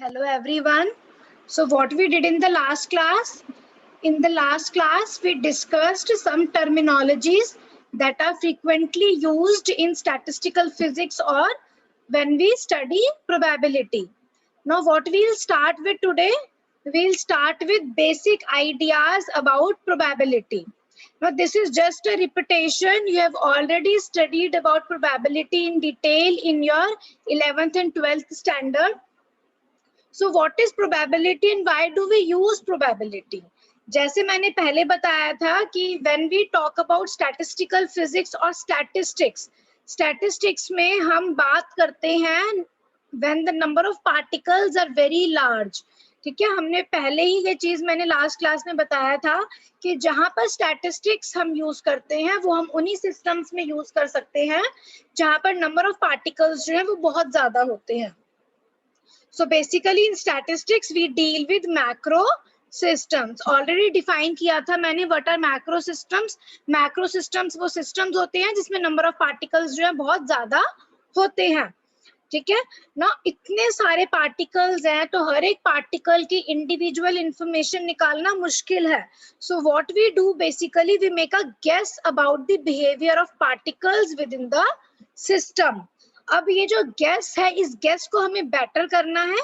Hello everyone. So what we did in the last class? In the last class, we discussed some terminologies that are frequently used in statistical physics or when we study probability. Now what we'll start with today? We'll start with basic ideas about probability. Now this is just a repetition. You have already studied about probability in detail in your 11th and 12th standard. So what is probability and why do we use probability? जैसे मैंने पहले बताया था कि when we talk about statistical physics और statistics में हम बात करते हैं when the number of particles are very large. ठीक है, हमने पहले ही ये चीज मैंने लास्ट क्लास में बताया था कि जहां पर स्टैटिस्टिक्स हम यूज करते हैं वो हम उन्हीं सिस्टम्स में यूज कर सकते हैं जहां पर नंबर ऑफ पार्टिकल्स जो है वो बहुत ज्यादा होते हैं. So basically in statistics we deal with macro systems. Already define किया था मैंने what are macro systems. Macro systems वो systems होते हैं जिसमें number of particles जो है बहुत ज्यादा होते हैं. ठीक है ना, इतने सारे पार्टिकल्स हैं तो हर एक पार्टिकल की इंडिविजुअल इंफॉर्मेशन निकालना मुश्किल है. So what we do basically we make a guess about the behaviour of particles within the system. अब ये जो गेस है इस गेस को हमें बेटर करना है.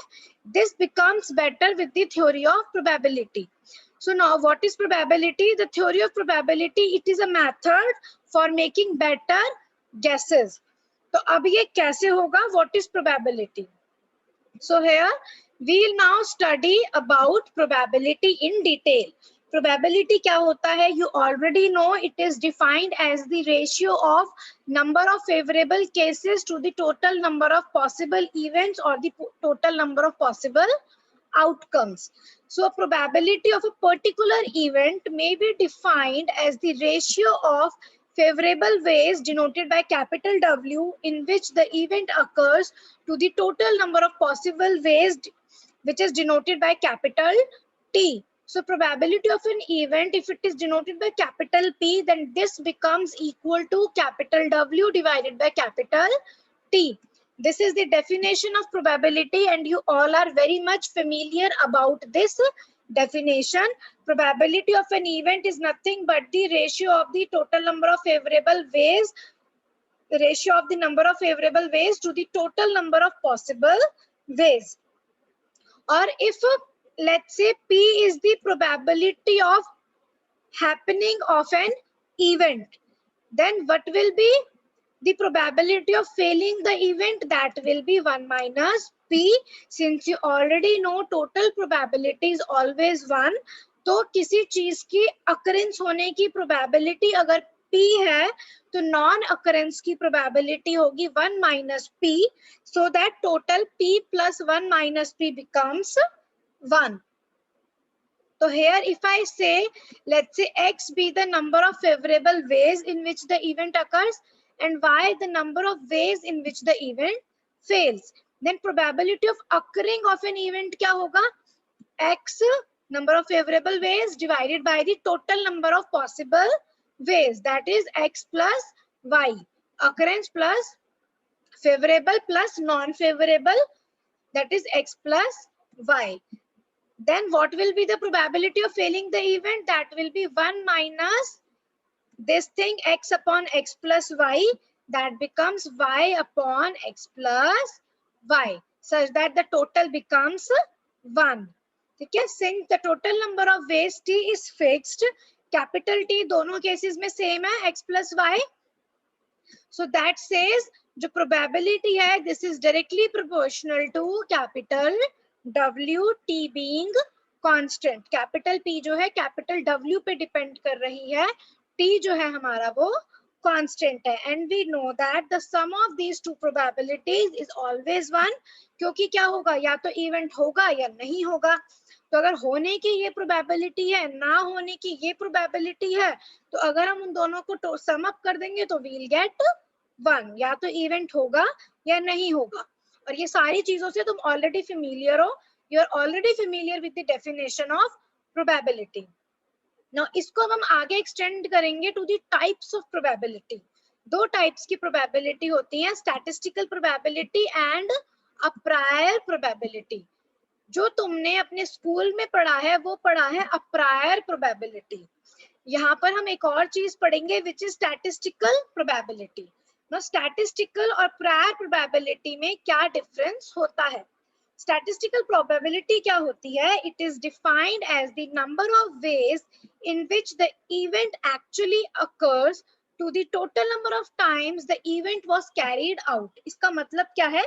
This becomes better with the theory of probability. So now what is probability? The theory of probability, it is a method for making better guesses. तो अब ये कैसे होगा? What is probability? So here we will now study about probability in detail. Probability क्या होता है? You already know it is defined as the ratio of number of favorable cases to the total number of possible events or the total number of possible outcomes. So probability of a particular event may be defined as the ratio of favorable ways denoted by capital W in which the event occurs to the total number of possible ways which is denoted by capital T. So probability of an event, if it is denoted by capital P, then this becomes equal to capital W divided by capital T. This is the definition of probability and you all are very much familiar about this definition. Probability of an event is nothing but the ratio of the total number of favorable ways, the ratio of the number of favorable ways to the total number of possible ways. Or if let's say P is the probability of happening of an event, then what will be the probability of failing the event? That will be 1 minus P. Since you already know total probability is always 1, तो किसी चीज की occurrence होने की probability अगर P है तो non occurrence की probability होगी 1 minus P, so that total P plus 1 minus P becomes 1. So here if I say, let's say X be the number of favorable ways in which the event occurs and Y the number of ways in which the event fails, then probability of occurring of an event क्या होगा? X number of favorable ways divided by the total number of possible ways, that is X plus Y. Occurrence plus favorable plus non-favorable, that is X plus Y. Then what will be the probability of failing the event? That will be 1 minus this thing X upon X plus Y, that becomes Y upon X plus Y, such that the total becomes 1. Okay, since the total number of ways T is fixed, capital T दोनों cases में same है X plus Y, so that says जो probability है this is directly proportional to capital W, T being constant. Capital P जो है capital W पे depend कर रही है, T जो है हमारा वो constant है. And we know that the sum of these two probabilities is always 1. क्योंकि क्या होगा? या तो event होगा या नहीं होगा. तो अगर होने की ये probability है, ना होने की ये probability है, तो अगर हम उन दोनों को sum up कर देंगे तो we'll get 1. या तो event होगा या नहीं होगा. और ये सारी चीजों से तुम already familiar हो. You are already familiar with the definition of probability. Now इसको हम आगे extend करेंगे to the types of probability. दो types की probability होती है, statistical probability and a prior probability. जो तुमने अपने स्कूल में पढ़ा है वो पढ़ा है अ प्रायर प्रोबेबिलिटी। यहाँ पर हम एक और चीज पढ़ेंगे विच इज स्टैटिस्टिकल प्रोबेबिलिटी। ना स्टैटिस्टिकल और प्रायर प्रोबेबिलिटी में क्या डिफरेंस होता है? स्टैटिस्टिकल प्रोबेबिलिटी क्या होती है? It is defined as the number of ways in which the event actually occurs to the total number of times the event was carried out. इसका मतलब क्या है?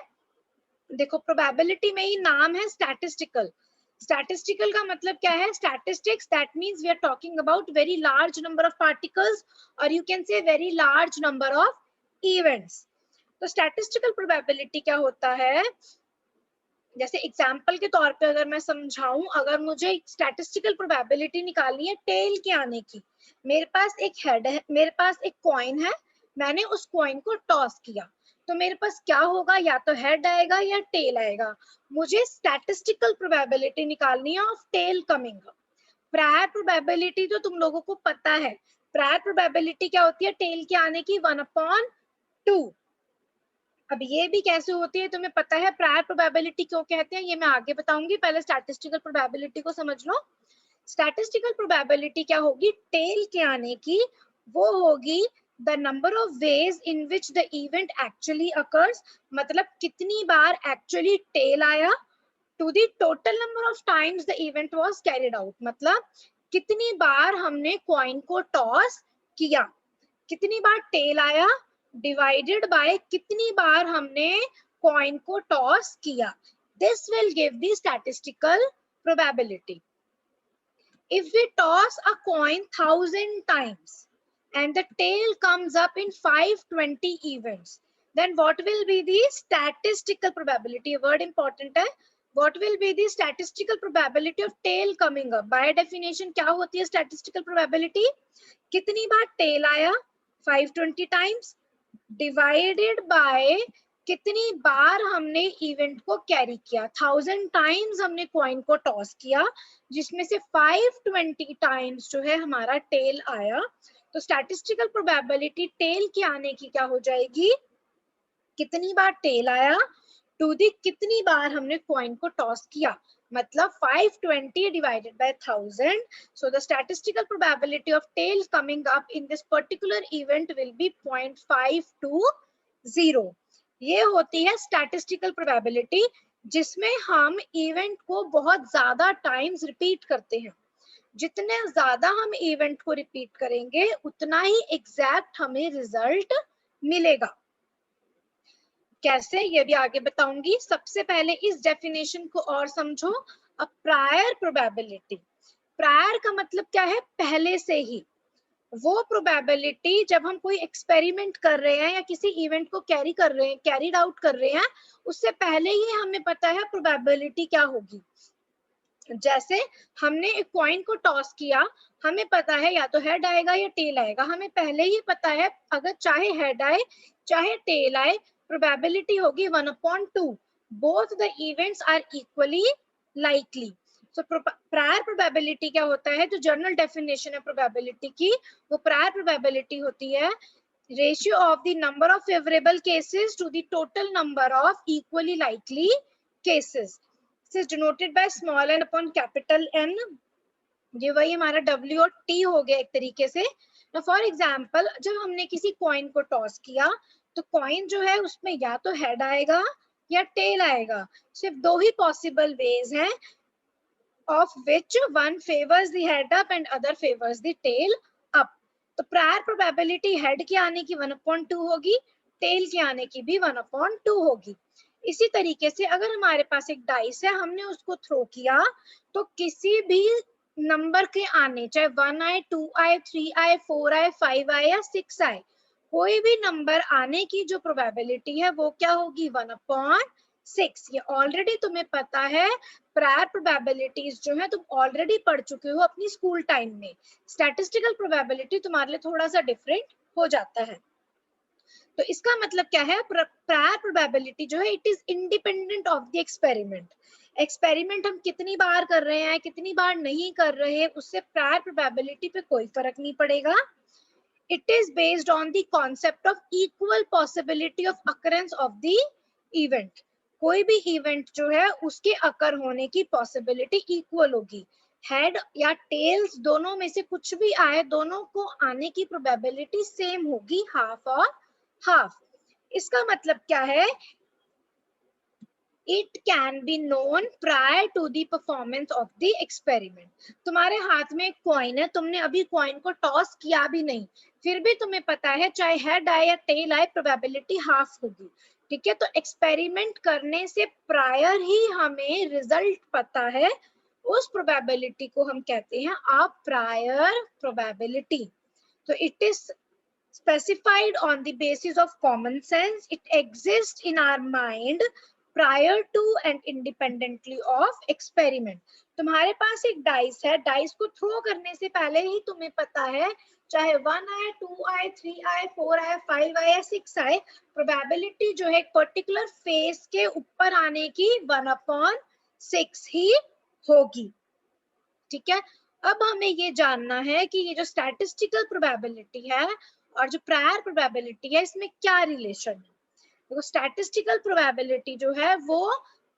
देखो प्रोबेबिलिटी में ही नाम है स्टैटिस्टिकल। स्टैटिस्टिकल का मतलब क्या है? Statistics, that means we are talking about very large number of particles और you can say very large number of events. तो स्टैटिस्टिकल प्रोबेबिलिटी क्या होता है? जैसे एग्जाम्पल के तौर पे अगर मैं समझाऊं, अगर मुझे स्टैटिस्टिकल प्रोबेबिलिटी निकालनी है टेल के आने की, मेरे पास एक हेड है, मेरे पास एक कॉइन है, मैंने उस कॉइन को टॉस किया, तो मेरे पास क्या होगा? या तो हेड आएगा या टेल आएगा। मुझे स्टैटिस्टिकल प्रोबेबिलिटी निकालनी है of tail coming. Prior probability तो तुम लोगों को पता है। प्रायर प्रोबेबिलिटी क्या होती है? टेल के आने की 1/2। अब ये भी कैसे होती है तुम्हें पता है? प्रायर प्रोबेबिलिटी क्यों कहते हैं ये मैं आगे बताऊंगी, पहले स्टैटिस्टिकल प्रोबेबिलिटी को समझ लो। स्टैटिस्टिकल प्रोबेबिलिटी क्या होगी टेल के आने की? वो होगी the number of ways in which the event actually occurs, मतलब कितनी बार एक्चुअली टेल आया, to the total number of times the event was carried out, मतलब कितनी बार हमने कॉइन को टॉस किया, कितनी बार टेल आया, डिवाइडेड बाय कितनी बार हमने कॉइन को टॉस किया। This will give the statistical probability. If we toss a coin 1,000 times and the tail comes up in 520 events, then what will be the statistical probability? A word important है. What will be the statistical probability of tail coming up? By definition क्या होती है statistical probability? कितनी बार tail आया? 520 times divided by कितनी बार हमने event को कैरी किया। 1000 टाइम्स हमने कॉइन को टॉस किया, जिसमें से 520 टाइम्स जो है हमारा टेल आया। तो स्टैटिस्टिकल प्रोबेबिलिटी टेल के आने की क्या हो जाएगी? कितनी बार टेल आया टू दी कितनी बार हमने कॉइन को टॉस किया, मतलब 520 divided by 1000. So the statistical probability of tail coming up in this particular event will be 0.520. ये होती है स्टैटिस्टिकल प्रोबेबिलिटी, जिसमें हम इवेंट को बहुत ज्यादा टाइम्स रिपीट करते हैं। जितने ज्यादा हम इवेंट को रिपीट करेंगे उतना ही एग्जैक्ट हमें रिजल्ट मिलेगा। कैसे ये भी आगे बताऊंगी। सबसे पहले इस डेफिनेशन को और समझो। अ प्रायर प्रोबेबिलिटी, प्रायर का मतलब क्या है? पहले से ही। वो प्रोबेबिलिटी जब हम कोई एक्सपेरिमेंट कर रहे हैं या किसी इवेंट को कैरी कर रहे हैं, कैरीड आउट कर रहे हैं, उससे पहले ही हमें पता है प्रोबेबिलिटी क्या होगी। जैसे हमने एक कॉइन को टॉस किया, हमें पता है या तो हेड आएगा या टेल आएगा, हमें पहले ही पता है अगर चाहे हेड आए चाहे टेल आए प्रोबेबिलिटी होगी 1/2। Both the events are equally likely. So prior probability क्या होता है? जो जनरल डेफिनेशन है प्रोबेबिलिटी की, वो प्रायर प्रोबेबिलिटी होती है ratio of the number of favourable cases to the total number of equally likely cases. This is denoted by small n upon capital N. ये वही हमारा W और T हो गया एक तरीके से। Now for example, जब हमने किसी कॉइन को टॉस किया तो कॉइन जो है उसमें या तो हेड आएगा या टेल आएगा। सिर्फ दो ही पॉसिबल वेज हैं, of which one favors the head up and other favors the tail up. तो प्रायर प्रोबेबिलिटी हेड के आने की 1/2 होगी, टेल के आने की भी 1/2 होगी। इसी तरीके से अगर हमारे पास एक डाइस है, हमने उसको थ्रो किया, तो किसी भी नंबर के आने, चाहे 1 आए, 2 आए, 3 आए, 4 आए, 5 आए या 6 आए, कोई भी नंबर आने की जो प्रोबेबिलिटी है वो क्या होगी? 1/6। ये ऑलरेडी तुम्हें पता है। प्रायर प्रोबेबिलिटीज जो है तुम ऑलरेडी पढ़ चुके हो अपनी स्कूल टाइम में। स्टैटिस्टिकल प्रोबेबिलिटी तुम्हारे लिए थोड़ा सा डिफरेंट हो जाता है। तो इसका मतलब क्या है? प्रायर प्रोबेबिलिटी जो है it is independent of the experiment. Experiment हम कितनी बार कर रहे हैं, कितनी बार नहीं कर रहे, उससे प्रायर प्रोबेबिलिटी पे कोई फर्क नहीं पड़ेगा। It is based on the concept of equal possibility of occurrence of the event. कोई भी इवेंट जो है उसके अकर होने की पॉसिबिलिटी इक्वल होगी। हेड या टेल्स दोनों में से कुछ भी आए, दोनों को आने की प्रोबेबिलिटी सेम होगी, हाफ और हाफ। इसका मतलब क्या है, it can be known prior to the performance of the experiment. तुम्हारे हाथ में एक कॉइन है, तुमने अभी कॉइन को टॉस किया भी नहीं, फिर भी तुम्हें पता है चाहे हेड आए या टेल आए प्रोबेबिलिटी हाफ होगी। ठीक है, तो एक्सपेरिमेंट करने से प्रायर ही हमें रिजल्ट पता है, उस प्रोबेबिलिटी को हम कहते हैं अ प्रायर प्रोबेबिलिटी। तो it is specified on the basis of common sense. It exists in our mind prior to and independently of experiment. तुम्हारे पास एक डाइस है, डाइस को थ्रो करने से पहले ही तुम्हें पता है चाहे 1 आए, 2 आए, 3 आए, 4 आए, 5 आए या 6 आए, प्रोबेबिलिटी जो है एक पर्टिकुलर फेस के ऊपर आने की 1/6 ही होगी। ठीक है, अब हमें ये जानना है कि ये जो स्टैटिस्टिकल प्रोबेबिलिटी है और जो प्रायर प्रोबेबिलिटी है इसमें क्या रिलेशन है। देखो, स्टैटिस्टिकल प्रोबेबिलिटी जो है वो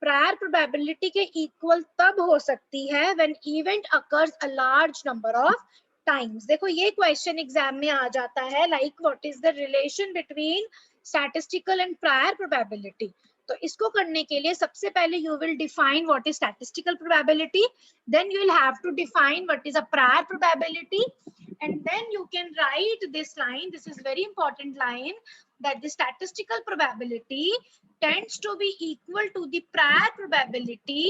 प्रायर प्रोबेबिलिटी के इक्वल तब हो सकती है when event occurs a large number of times. देखो, ये क्वेश्चन एग्जाम में आ जाता है, like what is the relation between statistical and prior probability. तो इसको करने के लिए सबसे पहले you will define what is statistical probability, then you will have to define what is a prior probability, and then you can write this line. This is very important line, that the statistical probability tends to be equal to the prior probability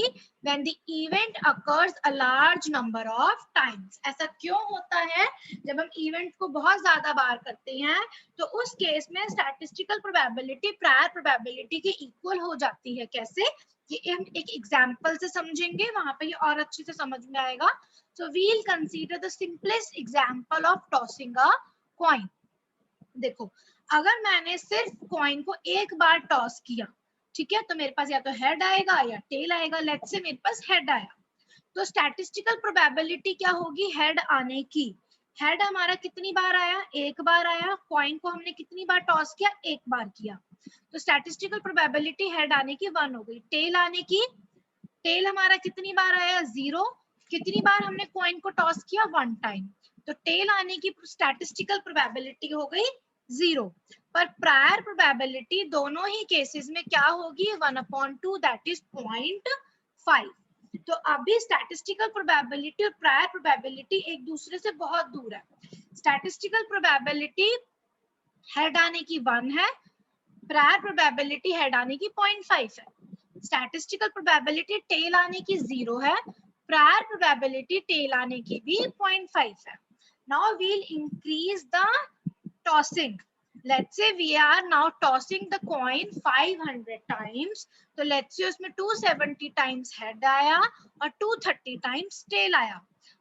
when the event occurs a large number of times. ऐसा क्यों होता है, जब हम event को बहुत ज्यादा बार करते हैं तो उस केस में स्टैटिस्टिकल प्रोबेबिलिटी प्रायर प्रोबेबिलिटी के इक्वल हो जाती है। कैसे, ये हम एक एग्जांपल से समझेंगे, वहां पे ये और अच्छे से समझ में आएगा। So we will consider the simplest example of tossing a coin. देखो, अगर मैंने सिर्फ कॉइन को एक बार टॉस किया, ठीक है, तो मेरे पास या तो हेड आएगा या टेल आएगा। लेट्स से मेरे पास हेड आया, तो स्टैटिस्टिकल प्रोबेबिलिटी क्या होगी, हेड आने की। हेड हमारा कितनी बार आया, एक बार आया। कॉइन को हमने कितनी बार टॉस किया, एक बार किया, तो स्टैटिस्टिकल प्रोबेबिलिटी हेड आने की 1 हो गई। टेल आने की, टेल हमारा कितनी बार आया, 0। कितनी बार हमने कॉइन को टॉस किया, 1 टाइम, तो टेल आने की स्टैटिस्टिकल प्रोबेबिलिटी हो गई 0। पर प्रायर प्रोबेबिलिटी दोनों ही केसेस में क्या होगी, 1/2, दैट इज 0.5। तो अभी स्टैटिस्टिकल प्रोबेबिलिटी और प्रायर प्रोबेबिलिटी एक दूसरे से बहुत दूर है। स्टैटिस्टिकल प्रोबेबिलिटी हेड आने की 1 है, प्रायर प्रोबेबिलिटी हेड आने की 0.5 है। स्टैटिस्टिकल प्रोबेबिलिटी टेल आने की 0 है, प्रायर प्रोबेबिलिटी टेल आने की भी 0.5 है। Now we will increase the tossing. Let's say we are now tossing the coin 500 times, तो let's say उसमें 270 times head आया और 230 times tail आया।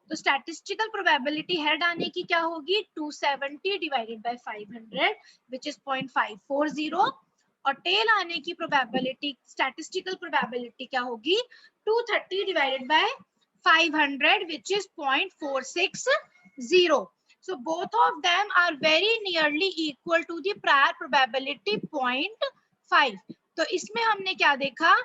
तो statistical probability head आने की क्या होगी, 270 divided by 500 which is 0.540, और tail आने की probability, statistical probability क्या होगी, 230 divided by 500 which is 0.460. So both of them are very nearly equal to the prior probability 0.5. तो इसमें हमने क्या देखा,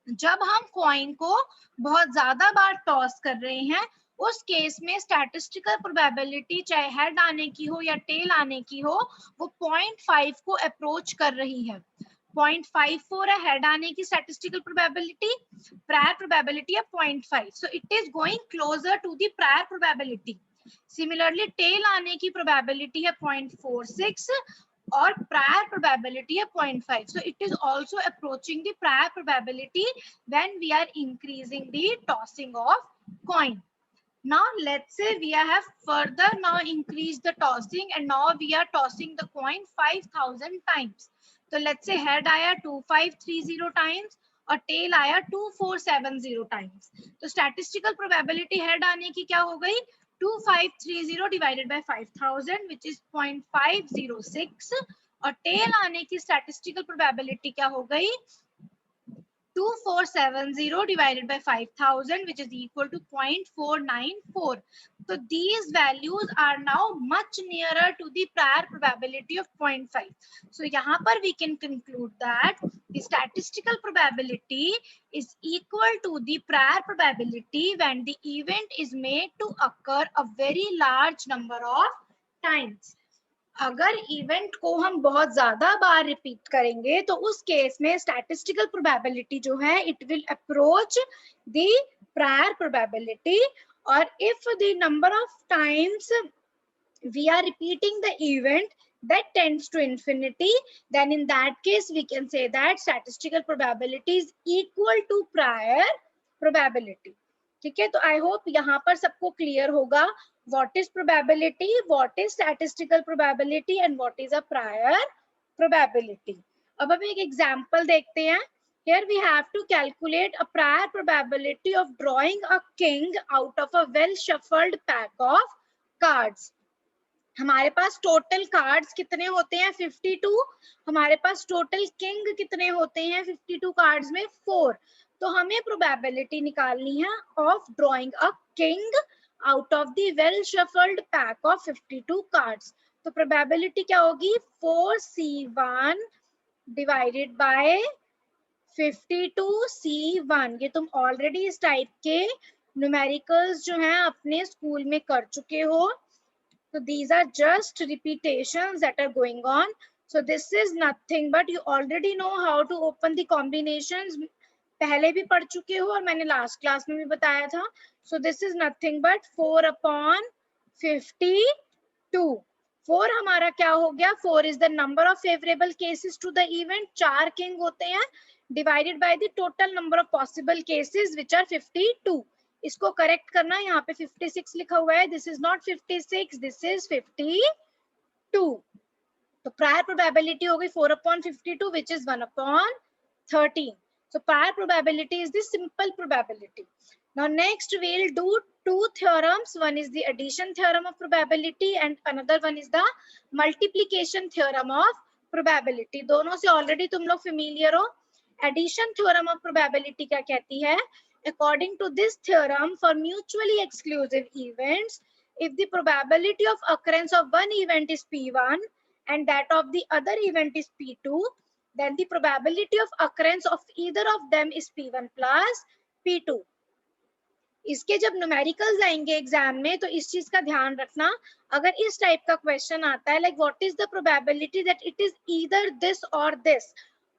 जब हम कॉइन को बहुत ज्यादा बार टॉस कर रहे हैं उस केस में स्टैटिस्टिकल प्रोबेबिलिटी चाहे हेड आने की हो या टेल आने की हो, वो 0.5 को अप्रोच कर रही है। 0.54 है हेड आने की स्टैटिस्टिकल प्रोबेबिलिटी, प्रायर प्रोबेबिलिटी है 0.5, so it is going closer to the prior probability. Similarly tail आने की प्रोबेबिलिटी है 0.46 और प्रायर प्रोबेबिलिटी है 0.5, so it is also approaching the prior probability when we are increasing the tossing of coin. Now let's say we have further now increased the tossing and now we are tossing the coin 5000 times. So let's say head आया 2530 times और tail आया 2470 times. तो statistical probability head आने की क्या हो गई, 2530 divided by 5000 which is 0.506, और tail आने की statistical probability क्या हो गई, 2470 divided by 5000 which is equal to 0.494. So these values are now much nearer to the prior probability of 0.5. So यहाँ पर we can conclude that Statistical probability is equal to the prior probability when the event is made to occur a very large number of times. अगर event को हम बहुत ज्यादा बार repeat करेंगे तो उस केस में स्टैटिस्टिकल प्रोबेबिलिटी जो है it will approach the prior probability. और if the number of times we are repeating the event that tends to infinity, then in that case we can say that statistical probability is equal to prior probability. ठीक है, तो I hope यहाँ पर सबको clear होगा what is probability, what is statistical probability and what is a prior probability. अब हम एक example देखते हैं. Here we have to calculate a prior probability of drawing a king out of a well shuffled pack of cards. हमारे पास total cards कितने होते हैं 52. हमारे पास टोटल किंग कितने होते हैं 52 कार्ड्स में 4. तो हमें प्रोबेबिलिटी निकालनी है of drawing a king out of the well shuffled pack of 52 cards. तो प्रोबेबिलिटी क्या होगी 4C1 डिवाइडेड बाय 52C1. ये तुम ऑलरेडी इस टाइप के न्यूमेरिकल्स जो हैं अपने स्कूल में कर चुके हो. So these are just repetitions that are going on. So this is nothing but you already know how to open the combinations. पहले भी पढ़ चुके हो और मैंने last class में भी बताया था. So this is nothing but 4 upon 52. 4 हमारा क्या हो गया 4 is the number of favorable cases to the event. 4 king होते हैं divided by the total number of possible cases which are 52. इसको करेक्ट करना, यहाँ पे 56 लिखा हुआ है. This is not 56, this is 52. तो प्रायर प्रोबेबिलिटी हो गई 4 upon 52 which is 1 upon 13. So prior probability is the simple probability. Now next we'll do two theorems. One is the addition theorem of probability and another one is the multiplication theorem of probability. दोनों से already तुम लोग familiar हो. Addition theorem of probability क्या कहती है? According to this theorem, for mutually exclusive events, if the probability of occurrence of one event is P1 and that of the other event is P2, then the probability of occurrence of either of them is P1 plus P2. इसके जब numericals आएंगे exam में तो इस चीज का ध्यान रखना. अगर इस टाइप का क्वेश्चन आता है like what is the probability that it is either this और दिस,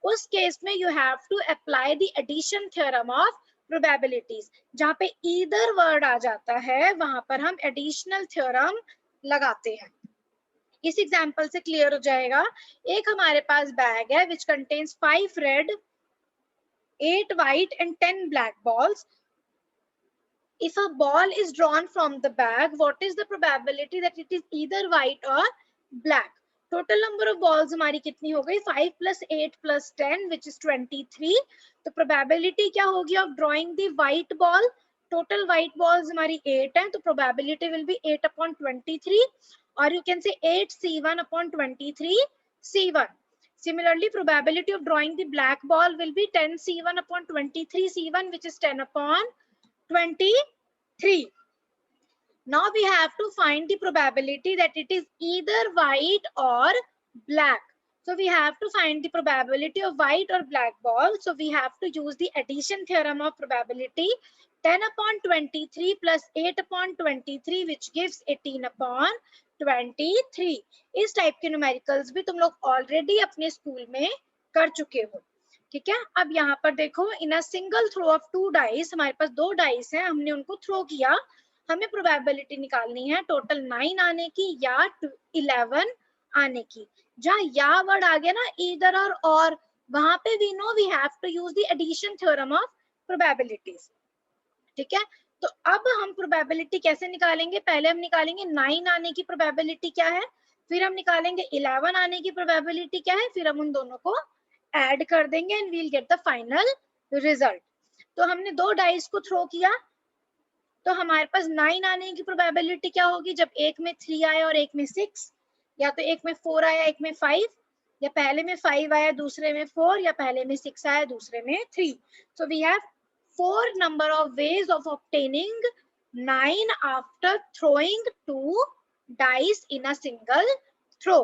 उस केस में you have to apply the addition theorem of probabilities. जहां पे ईदर वर्ड आ जाता है वहां पर हम एडिशनल थ्योरम लगाते हैं. इस एग्जांपल से क्लियर हो जाएगा. एक हमारे पास बैग है which contains 5 red 8 white and 10 black balls. If a ball is drawn from the bag, what is the probability that it is either white or black? Total number of balls हमारी कितनी हो गई 5 + 8 + 10 which is 23. तो probability क्या होगी of drawing the white ball. Total white balls हमारी 8 हैं तो probability will be 8 upon 23 or you can say 8C1 upon 23C1. Similarly, probability of drawing the black ball will be 10C1 upon 23C1 which is 10 upon 23. Now we have to find the probability that it is either white or black. So we have to find the probability of white or black ball. So we have to use the addition theorem of probability. 10 upon 23 plus 8 upon 23 which gives 18 upon 23. इस type के numericals भी तुम लोग already अपने school में कर चुके हो. ठीक है, अब यहाँ पर देखो in a single throw of 2 dice, हमारे पास 2 डाइस हैं, हमने उनको थ्रो किया. हमें प्रोबेबिलिटी निकालनी है टोटल 9 आने की या 11 आने की. जहाँ या वर्ड आ गया ना ईदर और वहां पे we know we have to use the addition theorem of probabilities. ठीक है, तो अब हम प्रोबेबिलिटी कैसे निकालेंगे? पहले हम निकालेंगे 9 आने की प्रोबेबिलिटी क्या है, फिर हम निकालेंगे 11 आने की प्रोबेबिलिटी क्या है, फिर हम उन दोनों को ऐड कर देंगे and we'll get the final result. तो हमने 2 डाइस को थ्रो किया तो हमारे पास 9 आने की प्रोबेबिलिटी क्या होगी जब एक में 3 आया और एक में 6, या तो एक में 4 आया एक में 5, या पहले में 5 आया दूसरे में 4, या पहले में 6 आया दूसरे में 3. So we have 4 number of ways of obtaining 9 after throwing 2 dice in a single throw.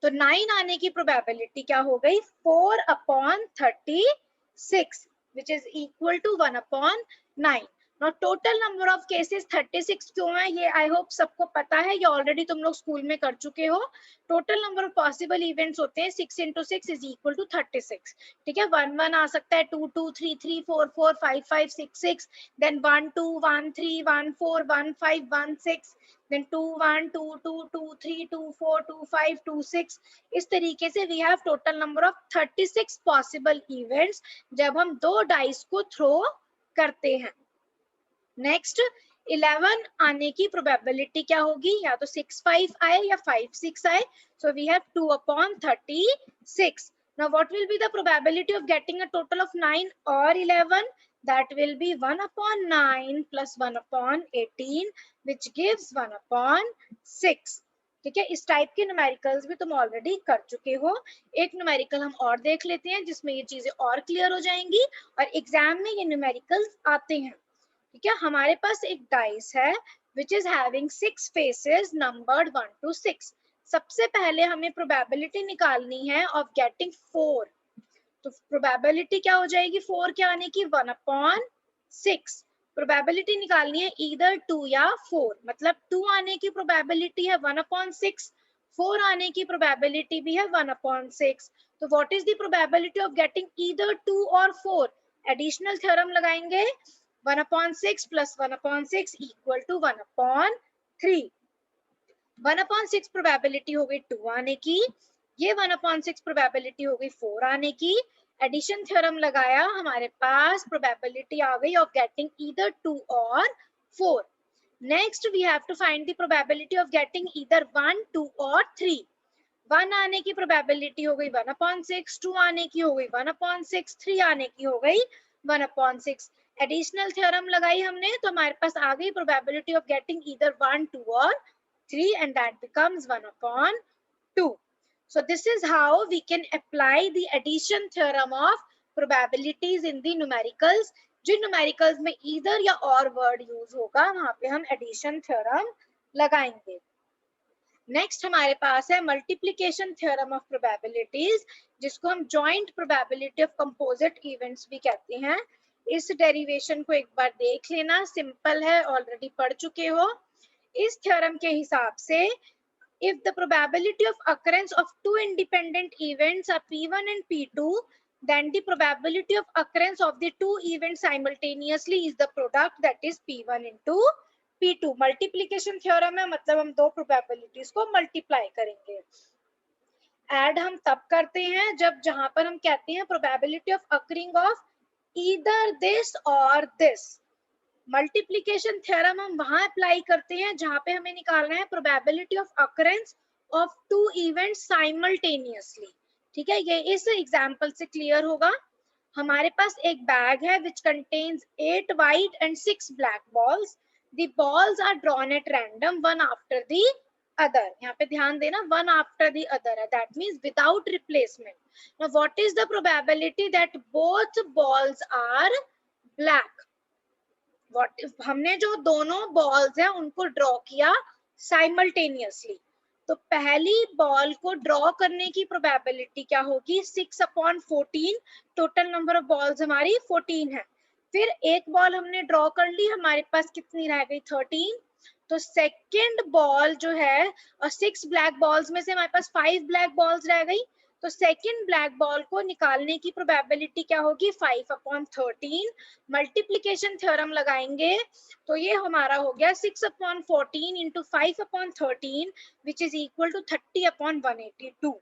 तो 9 आने की प्रोबेबिलिटी क्या हो गई 4/36 which is equal to 1/9. Now total number of cases 36 क्यों है ये आई होप सबको पता है, ये ऑलरेडी तुम लोग स्कूल में कर चुके हो. Total number of possible events होते हैं 6 into 6 is equal to 36. ठीक है, 1 1 आ सकता है, 2 2 3 3 4 4 5 5 6 6, then 1 2 1 3 1 4 1 5 1 6, then 2 1 2 2 2 3 2 4 2 5 2 6. इस तरीके से we have total number of 36 possible events जब हम दो डाइस को थ्रो करते हैं. नेक्स्ट 11 आने की प्रोबेबिलिटी क्या होगी, या तो 6 5 आए या 5 6 आए. So we have 2/36. Now what will be the probability of getting a total of 9 और 11? That will be 1/9 plus 1/18 which gives 1/6. ठीक है, इस टाइप के न्यूमेरिकल्स भी तुम ऑलरेडी कर चुके हो. एक न्यूमेरिकल हम और देख लेते हैं जिसमें ये चीजें और क्लियर हो जाएंगी और एग्जाम में ये न्यूमेरिकल्स आते हैं. ठीक है, हमारे पास एक डाइस है which is having 6 faces numbered 1 to 6. सबसे पहले हमें प्रोबेबिलिटी निकालनी है of getting 4. तो प्रोबेबिलिटी क्या हो जाएगी 4 के आने की 1/6. प्रोबेबिलिटी निकालनी है either 2 या 4, मतलब 2 आने की प्रोबेबिलिटी है 1/6, 4 आने की प्रोबेबिलिटी भी है 1/6. तो what is the probability of getting either 2 और 4? एडिशनल थ्योरम लगाएंगे, 1/6 plus 1/6 equal to 1/3. 1/6 प्रोबेबिलिटी हो गई 2 आने की, ये 1/6 प्रोबेबिलिटी हो गई 4 आने की. एडिशन थ्योरम लगाया, हमारे पास प्रोबेबिलिटी आ गई ऑफ गेटिंग either 2 और 4. Next we have to find the probability of getting either 1 2 और 3. 1 आने की प्रोबेबिलिटी हो गई 1/6, 2 आने की हो गई 1/6, 3 आने की हो गई 1/6. एडिशनल थ्योरम लगाई हमने तो हमारे पास आ गई प्रोबेबिलिटी ऑफ गेटिंग either 1 2 और 3 and that becomes 1/2. So this is how we can apply the addition theorem of probabilities in the numericals. Jin numericals में either या or word use होगा वहां पे हम addition theorem लगाएंगे. नेक्स्ट हमारे पास है मल्टीप्लिकेशन थ्योरम ऑफ प्रोबेबिलिटीज, जिसको हम joint probability of composite events भी कहते हैं. इस डेरिवेशन को एक बार देख लेना, सिंपल है, ऑलरेडी पढ़ चुके हो. इस थ्योरम के हिसाब से if the probability of occurrence of two independent events are P1 and P2, then the probability of occurrence of the two events simultaneously is the product, that is P1 into P2. Multiplication theorem है, मतलब हम दो probabilities को multiply करेंगे. Add हम तब करते हैं जब जहां पर हम कहते हैं probability of occurring of either this और दिस. मल्टीप्लीकेशन थ्योरम हम वहां अप्लाई करते हैं जहां पे हमें निकालना है probability of occurrence of two events simultaneously. ठीक है, ये इस एग्जांपल से क्लियर होगा. हमारे पास एक बैग है which contains 8 white and 6 black balls. The balls are drawn at random, one after the other. यहाँ पे ध्यान देना, one after the other है, that means without replacement. Now what is the probability that both balls are black? हमने जो दोनों balls हैं उनको ड्रॉ किया साइमल्टेनियसली, तो पहली बॉल को ड्रॉ करने की प्रोबेबिलिटी क्या होगी 6/14. टोटल नंबर ऑफ बॉल्स हमारी 14 है. फिर एक बॉल हमने ड्रॉ कर ली, हमारे पास कितनी रह गई 13. तो सेकेंड बॉल जो है, और 6 ब्लैक बॉल्स में से हमारे पास 5 ब्लैक बॉल्स रह गई, तो सेकेंड ब्लैक बॉल को निकालने की प्रोबेबिलिटी क्या होगी 5/13. मल्टीप्लीकेशन थ्योरम लगाएंगे तो ये हमारा हो गया 6/14 into 5/13 which is equal to 30/182.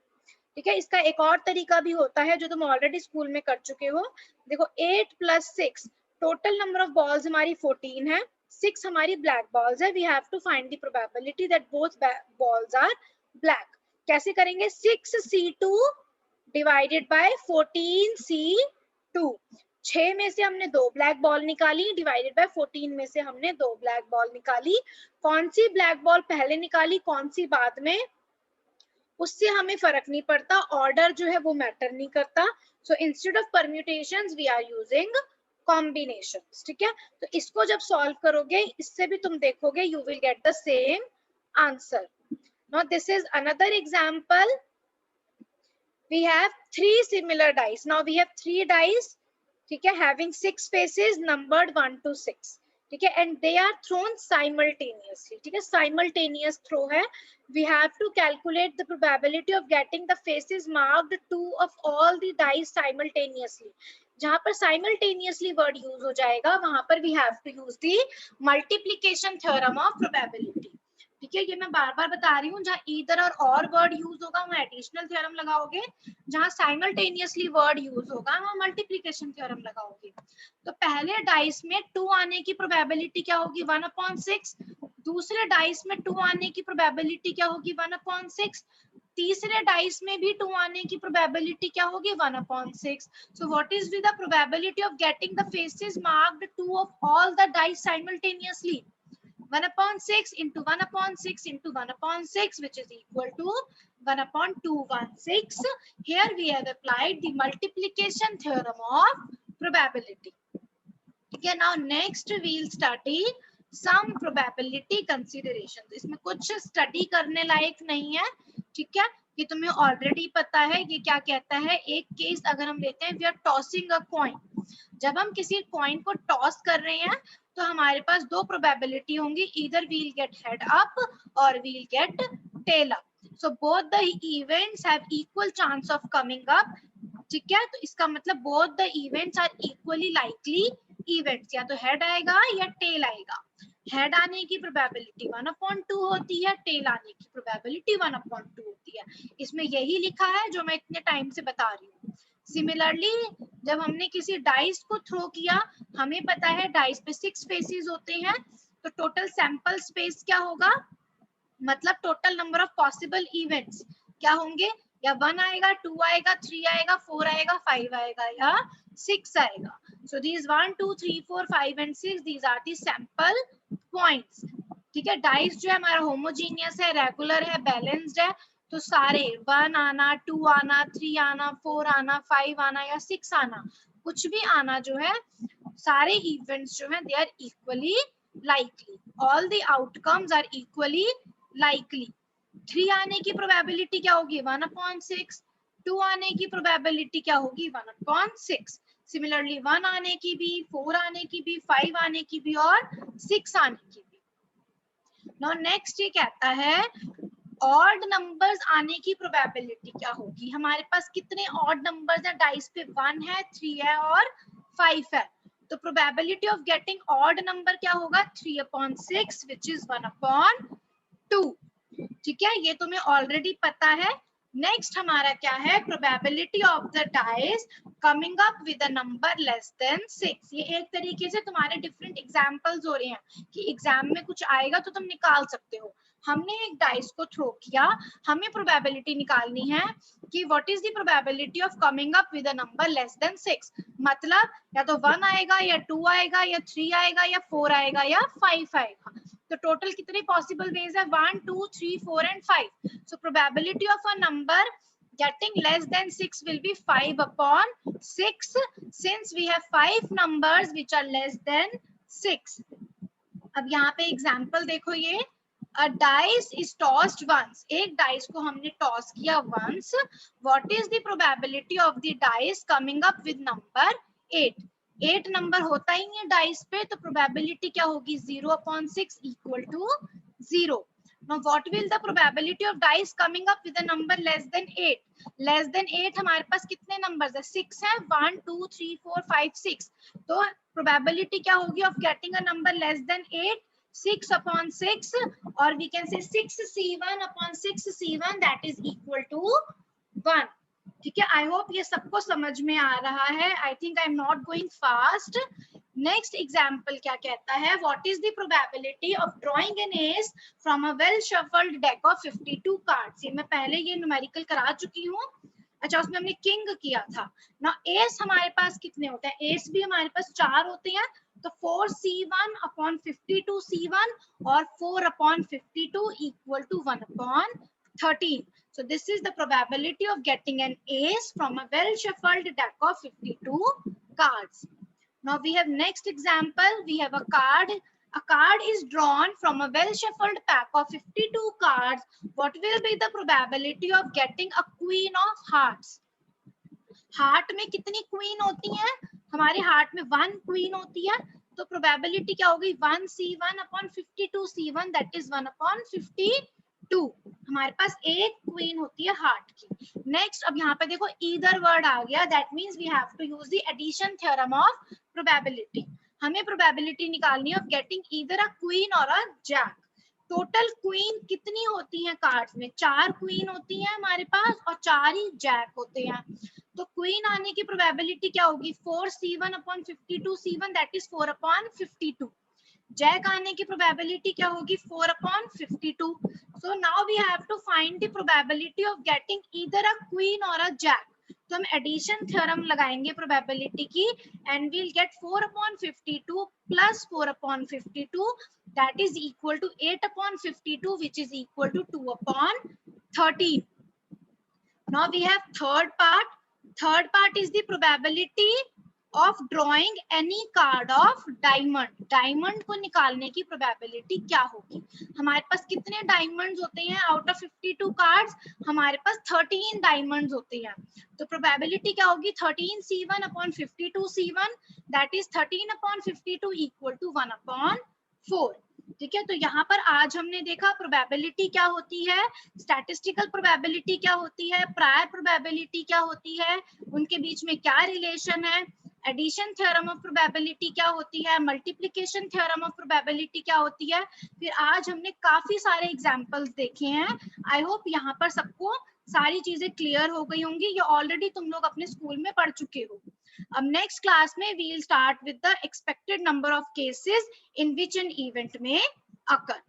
ठीक है, इसका एक और तरीका भी होता है जो तुम ऑलरेडी स्कूल में कर चुके हो. देखो 8 + 6, टोटल नंबर ऑफ बॉल्स हमारी 14 है, 6 हमारी ब्लैक बॉल्स है. We have to find the probability that both balls are black. कैसे करेंगे, 6C2 डिवाइडेड बाय 14C2. 6 में से हमने 2 ब्लैक बॉल निकाली, डिवाइडेड बाय 14 में से हमने 2 ब्लैक बॉल निकाली. कौन सी ब्लैक बॉल पहले निकाली कौन सी बाद में, उससे हमें फर्क नहीं पड़ता, ऑर्डर जो है वो मैटर नहीं करता. So instead of permutations we are using combinations. ठीक है, तो इसको जब सॉल्व करोगे इससे भी तुम देखोगे you will get the same answer. Now this is another example we have 3 similar dice. Now we have 3 dice, ठीक है, having 6 faces numbered 1 to 6, ठीक है, and they are thrown simultaneously, ठीक है, simultaneous throw है. We have to calculate the probability of getting the faces marked 2 of all the dice simultaneously. जहां पर simultaneously word use हो जाएगा वहां पर we have to use the multiplication theorem of probability, ठीक है. ये मैं बार बार बता रही हूँ, जहाँ ईदर और वर्ड यूज होगा वहाँ एडिशनल थ्योरम लगाओगे, जहाँ साइमल्टेनियसली वर्ड यूज होगा वहाँ मल्टीप्लिकेशन थ्योरम लगाओगे. तो पहले डाइस में 2 आने की प्रोबेबिलिटी क्या होगी 1/6, दूसरे डाइस में 2 आने की प्रोबेबिलिटी क्या होगी 1/6, तीसरे डाइस में भी 2 आने की प्रोबेबिलिटी क्या होगी 1/6. So what is the probability of getting the faces marked 2 of all the dice simultaneously? 1/6 into 1/6 into 1/6, which is equal to 1/216. Here we have applied the multiplication theorem of probability. Okay, now next we will study some probability considerations. इसमें कुछ study करने लायक नहीं है, ठीक है, ये तुम्हें already पता है. ये क्या कहता है, एक केस अगर हम लेते हैं, we are tossing a coin. जब हम किसी कॉइन को टॉस कर रहे हैं तो हमारे पास 2 प्रोबेबिलिटी होंगी, either we will get head up और we will get tail up. So both the events have equal chance of coming up, ठीक है. तो इसका मतलब both the events are equally likely events, या तो हेड आएगा या टेल आएगा. हेड आने की प्रोबेबिलिटी 1/2 होती है, टेल आने की प्रोबेबिलिटी 1/2 होती है. इसमें यही लिखा है जो मैं इतने टाइम से बता रही हूँ. सिमिलरली जब हमने किसी डाइस को थ्रो किया, हमें पता है डाइस पे 6 फेसेस होते हैं, तो टोटल सैंपल स्पेस क्या होगा, मतलब total number of possible events क्या होंगे, या 1 आएगा, 2 आएगा, 3 आएगा, 4 आएगा, 5 आएगा या 6 आएगा. सो these 1 2 3 4 5 and 6 these are the sample points, ठीक है. डाइस जो है हमारा होमोजीनियस है, रेगुलर है, बैलेंस्ड है, तो सारे 1 आना, 2 आना, 3 आना, 4 आना, 5 आना या 6 आना, कुछ भी आना जो है, सारे इवेंट्स जो है they are equally likely. All the outcomes are equally likely. 3 आने की प्रोबेबिलिटी क्या होगी 1/6, 2 आने की प्रोबेबिलिटी क्या होगी 1/6. सिमिलरली 1 आने की भी, 4 आने की भी, 5 आने की भी और 6 आने की भी. नाउ नेक्स्ट ये कहता है ऑड नंबर्स आने की प्रोबेबिलिटी क्या होगी. हमारे पास कितने ऑड नंबर्स हैं डाइस पे, 1 है, 3 है और 5 है. तो probability of getting odd number क्या होगा 3/6 which is 1/2, ठीक है. ये तुम्हें ऑलरेडी पता है. नेक्स्ट हमारा क्या है, probability of the dice coming up with a number less than 6. ये एक तरीके से तुम्हारे डिफरेंट एग्जांपल्स हो रहे हैं कि एग्जाम में कुछ आएगा तो तुम निकाल सकते हो. हमने एक डाइस को थ्रो किया, हमें प्रोबेबिलिटी निकालनी है कि what is the probability of coming up with a number less than 6. मतलब या तो 1 आएगा या 2 आएगा या 3 आएगा या 4 आएगा या 5 आएगा. तो टोटल कितने पॉसिबल वेज है 1 2 3 4 and 5. So probability of a number getting less than 6 will be 5/6 since we have 5 numbers which are less than 6. अब यहाँ पे एग्जाम्पल देखो, ये a dice is tossed once. एक डाइस को हमने टॉस किया once. What is the probability of the dice coming up with number 8? 8 number होता ही है डाइस पे, तो प्रोबेबिलिटी क्या होगी 0/6 equal to 0. Now what will the probability of dice coming up with a number less than 8? Less than 8 हमारे पास कितने numbers है 6 है, 1 2 3 4 5 6. तो प्रोबेबिलिटी क्या होगी of getting a number less than 8, 6/6, और we can say 6C1/6C1 that is equal to 1. ठीक है. आई होप ये सबको समझ में आ रहा है. I think I am not going fast. Next example क्या कहता है, what is the probability of drawing N S from a well shuffled deck of 52 cards. ये मैं पहले ये न्यूमेरिकल करा चुकी हूँ. अच्छा, उसमें हमने किंग किया था ना. एस हमारे पास कितने होते हैं, एस भी हमारे पास 4 होते हैं, तो 4C1/52C1 और 4/52 equal to 1/13. So this is the probability of getting an ace from a well shuffled deck of 52 cards. Now we have next example. We have a card. A card is drawn from a well shuffled pack of 52 cards. What will be the probability of getting a queen of hearts? Heart में कितनी queen होती हैं? हमारे heart में 1 queen होती है, तो probability क्या होगी? 1C1/52C1 that is 1/52। हमारे पास एक क्वीन होती है हार्ट की। नेक्स्ट, अब यहाँ पे देखो ईदर वर्ड आ गया, that means we have to use the addition theorem of probability. हमें प्रोबेबिलिटी निकालनी है of getting either a queen और अ जैक। टोटल क्वीन कितनी होती है कार्ड्स में? 4 क्वीन होती है हमारे पास और 4 ही जैक होते हैं। तो क्वीन आने की प्रोबेबिलिटी क्या होगी? 4C1/52C1 that is 4/52। जैक आने की प्रोबेबिलिटी क्या होगी? 4/52। So now we have to find the probability of getting either a queen और अ जैक। तो हम एडिशन थ्योरम लगाएंगे प्रोबेबिलिटी की, and we'll get 4/52 plus 4/52 that is equal to 8/52 which is equal to 2/13. Now we have third part. Third part is the probability of drawing any card of diamond. Diamond को निकालने की probability क्या होगी? हमारे पास कितने diamonds होते हैं? Out of 52 cards हमारे पास 13 diamonds होते हैं। तो probability क्या होगी? 13C1/52C1 that is 13/52 equal to 1/4। ठीक है, तो यहाँ पर आज हमने देखा प्रोबेबिलिटी क्या होती है, स्टैटिस्टिकल प्रोबेबिलिटी क्या होती है, प्रायर प्रोबेबिलिटी क्या होती है, उनके बीच में क्या रिलेशन है, एडिशन थ्योरम ऑफ प्रोबेबिलिटी क्या होती है, मल्टीप्लिकेशन थ्योरम ऑफ प्रोबेबिलिटी क्या होती है। फिर आज हमने काफी सारे एग्जांपल्स देखे हैं। आई होप यहाँ पर सबको सारी चीजें क्लियर हो गई होंगी, ये ऑलरेडी तुम लोग अपने स्कूल में पढ़ चुके हो। अब नेक्स्ट क्लास में we will start with the expected number of cases in which an event may occur.